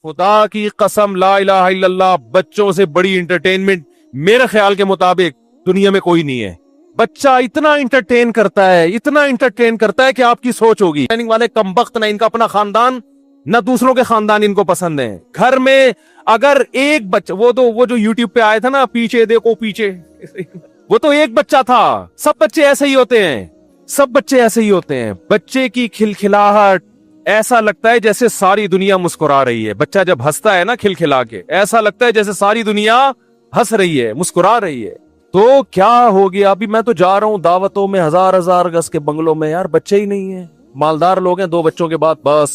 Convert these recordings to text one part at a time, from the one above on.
خدا کی قسم لا الہ الا اللہ، بچوں سے بڑی انٹرٹینمنٹ میرے خیال کے مطابق دنیا میں کوئی نہیں ہے۔ بچہ اتنا انٹرٹین کرتا ہے، اتنا انٹرٹین کرتا ہے کہ آپ کی سوچ ہوگی والے کمبخت، نہ ان کا اپنا خاندان نہ دوسروں کے خاندان ان کو پسند ہیں۔ گھر میں اگر ایک بچہ، وہ جو یوٹیوب پہ آئے تھا نا، پیچھے دیکھو پیچھے، وہ تو ایک بچہ تھا۔ سب بچے ایسے ہی ہوتے ہیں، سب بچے ایسے ہی ہوتے ہیں۔ بچے کی کھلکھلاہٹ ایسا لگتا ہے جیسے ساری دنیا مسکرا رہی ہے۔ بچہ جب ہنستا ہے نا کھلکھلا کے، ایسا لگتا ہے جیسے ساری دنیا ہنس رہی ہے، مسکرا رہی ہے۔ تو کیا ہو گیا؟ ابھی میں تو جا رہا ہوں دعوتوں میں، ہزار ہزار گز کے بنگلوں میں، یار بچے ہی نہیں ہیں۔ مالدار لوگ ہیں، 2 بچوں کے بعد بس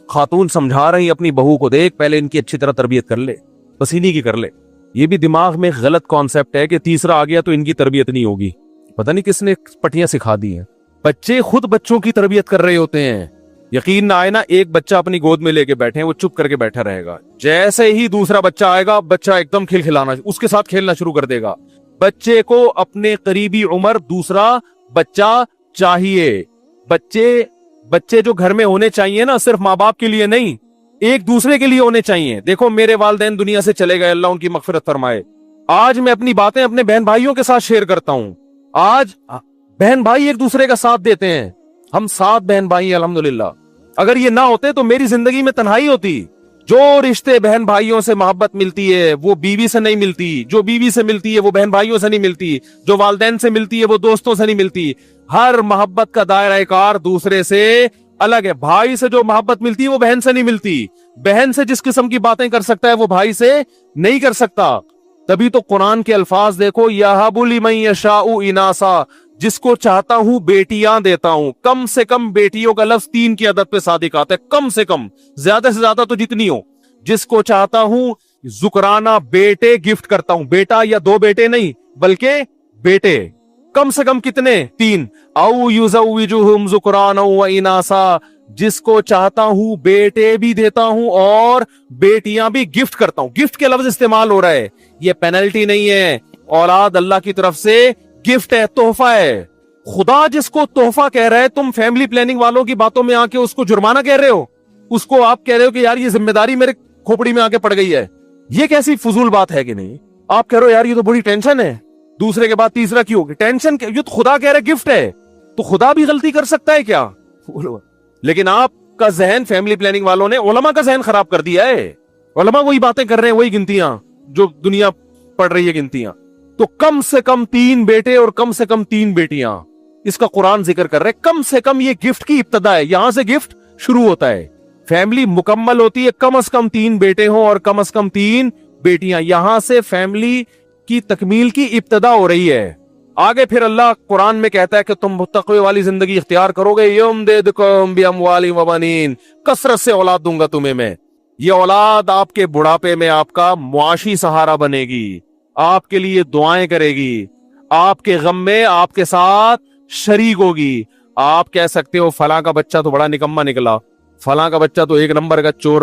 خاتون سمجھا رہی اپنی بہو کو، دیکھ پہلے ان کی اچھی طرح تربیت کر لے، بس انہی کی کر لے۔ یہ بھی دماغ میں غلط کانسیپٹ ہے کہ تیسرا آ گیا تو ان کی تربیت نہیں ہوگی۔ پتہ نہیں کس نے پٹیاں سکھا دی ہیں۔ بچے خود بچوں کی تربیت کر رہے ہوتے ہیں۔ یقین نہ آئے نا، ایک بچہ اپنی گود میں لے کے بیٹھے ہیں، وہ چپ کر کے بیٹھا رہے گا، جیسے ہی دوسرا بچہ آئے گا بچہ ایک دم کھلکھلانا، اس کے ساتھ کھیلنا شروع کر دے گا۔ بچے کو اپنے قریبی عمر دوسرا بچہ چاہیے۔ بچے جو گھر میں ہونے چاہیے نا، صرف ماں باپ کے لیے نہیں، ایک دوسرے کے لیے ہونے چاہیے۔ دیکھو میرے والدین دنیا سے چلے گئے، اللہ ان کی مغفرت فرمائے۔ آج میں اپنی باتیں اپنے بہن بھائیوں کے ساتھ شیئر کرتا ہوں۔ آج بہن بھائی ایک دوسرے کا ساتھ دیتے ہیں، ہم 7 بہن بھائی ہیں الحمدللہ۔ اگر یہ نہ ہوتے تو میری زندگی میں تنہائی ہوتی۔ جو رشتے بہن بھائیوں سے محبت ملتی ہے وہ بیوی سے نہیں ملتی، جو بیوی سے ملتی ہے وہ بہن بھائیوں سے نہیں ملتی، جو والدین سے ملتی ہے وہ دوستوں سے نہیں ملتی۔ ہر محبت کا دائرہ کار دوسرے سے الگ ہے۔ بھائی سے جو محبت ملتی ہے وہ بہن سے نہیں ملتی۔ بہن سے جس قسم کی باتیں کر سکتا ہے وہ بھائی سے نہیں کر سکتا۔ تبھی تو قرآن کے الفاظ دیکھو، یَهَبُ لِمَن یَشَاءُ اِنَاثًا، جس کو چاہتا ہوں بیٹیاں دیتا ہوں۔ کم سے کم بیٹیوں کا لفظ 3 کی عدد پہ صادق آتا ہے، کم سے کم، زیادہ سے زیادہ تو جتنی ہو۔ جس کو چاہتا ہوں ذکرانہ بیٹے گفٹ کرتا ہوں، بیٹا یا 2 بیٹے نہیں بلکہ بیٹے، کم سے کم کتنے؟ 3۔ او یزوجہم ذکرانا و اناثا، جس کو چاہتا ہوں بیٹے بھی دیتا ہوں اور بیٹیاں بھی گفٹ کرتا ہوں۔ گفٹ کے لفظ استعمال ہو رہا ہے، یہ پینلٹی نہیں ہے۔ اولاد اللہ کی طرف سے گفٹ ہے، تحفہ ہے۔ خدا جس کو تحفہ کہہ رہا ہے، تم فیملی پلاننگ والوں کی باتوں میں آ کے اس کو جرمانہ کہہ رہے ہو، اس کو آپ کہہ رہے ہو کہ یار یہ ذمہ داری میرے کھوپڑی میں آ کے پڑ گئی ہے۔ یہ کیسی فضول بات ہے کہ نہیں؟ آپ کہہ رہے ہو یار یہ تو بڑی ٹینشن ہے، دوسرے کے بعد تیسرا کیوں ہوگی ٹینشن؟ یہ تو خدا کہہ رہا ہے گفٹ ہے، تو خدا بھی غلطی کر سکتا ہے کیا؟ لیکن آپ کا ذہن فیملی پلاننگ والوں نے علماء کا ذہن خراب کر دیا ہے۔ علماء وہی باتیں کر رہے ہیں، وہی گنتیاں جو دنیا پڑھ رہی ہے گنتیاں۔ تو کم سے کم 3 بیٹے اور کم سے کم 3 بیٹیاں، اس کا قرآن ذکر کر رہے ہیں۔ کم سے کم یہ گفٹ کی ابتدا ہے، یہاں سے گفٹ شروع ہوتا ہے۔ فیملی مکمل ہوتی ہے کم از کم 3 بیٹے ہوں اور کم از کم 3 بیٹیاں، یہاں سے فیملی کی تکمیل کی ابتدا ہو رہی ہے۔ آگے پھر اللہ قرآن میں کہتا ہے کہ تم تقوی والی زندگی اختیار کرو گے، یمددکم باموال و بنین، کثرت سے اولاد دوں گا تمہیں میں۔ یہ اولاد آپ کے بڑھاپے میں آپ کا معاشی سہارا بنے گی، آپ کے لیے دعائیں کرے گی، آپ کے غم میں آپ کے ساتھ شریک ہوگی۔ آپ کہہ سکتے ہو فلاں کا بچہ تو بڑا نکما نکلا، فلاں کا بچہ تو 1 نمبر کا چور،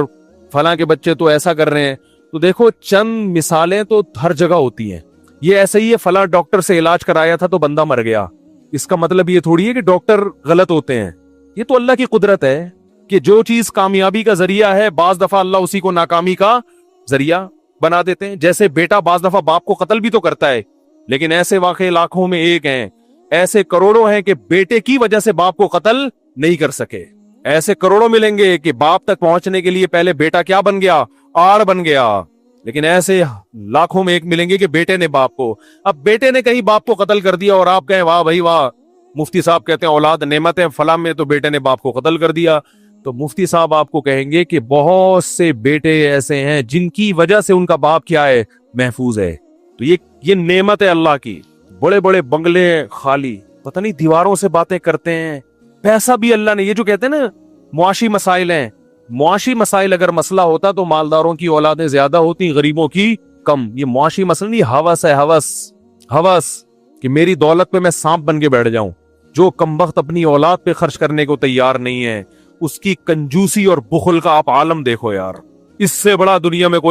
فلاں کے بچے تو ایسا کر رہے ہیں۔ تو دیکھو چند مثالیں تو ہر جگہ ہوتی ہیں۔ یہ ایسے ہی ہے، فلاں ڈاکٹر سے علاج کرایا تھا تو بندہ مر گیا، اس کا مطلب یہ تھوڑی ہے کہ ڈاکٹر غلط ہوتے ہیں۔ یہ تو اللہ کی قدرت ہے کہ جو چیز کامیابی کا ذریعہ ہے بعض دفعہ اللہ اسی کو ناکامی کا ذریعہ بنا دیتے ہیں۔ جیسے بیٹا بعض دفعہ باپ کو قتل بھی تو کرتا ہے، لیکن ایسے واقعے لاکھوں میں ایک ہیں، ایسے کروڑوں ہیں کہ بیٹے کی وجہ سے باپ کو قتل نہیں کر سکے۔ ایسے کروڑوں ملیں گے کہ باپ تک پہنچنے کے لیے پہلے بیٹا کیا بن گیا؟ آڑ بن گیا۔ لیکن ایسے لاکھوں میں ایک ملیں گے کہ بیٹے نے باپ کو، اب بیٹے نے کہیں باپ کو قتل کر دیا اور آپ کہیں واہ بھائی واہ، مفتی صاحب کہتے ہیں اولاد نعمت ہے، فلاں میں تو بیٹے نے باپ کو قتل کر دیا، تو مفتی صاحب آپ کو کہیں گے کہ بہت سے بیٹے ایسے ہیں جن کی وجہ سے ان کا باپ کیا ہے؟ محفوظ ہے۔ تو یہ نعمت ہے اللہ کی۔ بڑے بڑے بنگلے خالی، پتہ نہیں دیواروں سے باتیں کرتے ہیں، پیسہ بھی اللہ نے، یہ جو کہتے ہیں نا معاشی مسائل ہیں، معاشی مسائل اگر مسئلہ ہوتا تو مالداروں کی اولادیں زیادہ ہوتی، غریبوں کی کم۔ یہ معاشی مسئلہ نہیں، ہوس ہے، ہوس کہ میری دولت پہ میں سانپ بن کے بیٹھ جاؤں۔ جو کمبخت اپنی اولاد پہ خرچ کرنے کو تیار نہیں ہے، اس کی کنجوسی اور بخل کا آپ عالم دیکھو یار، اس سے بڑا دنیا میں کوئی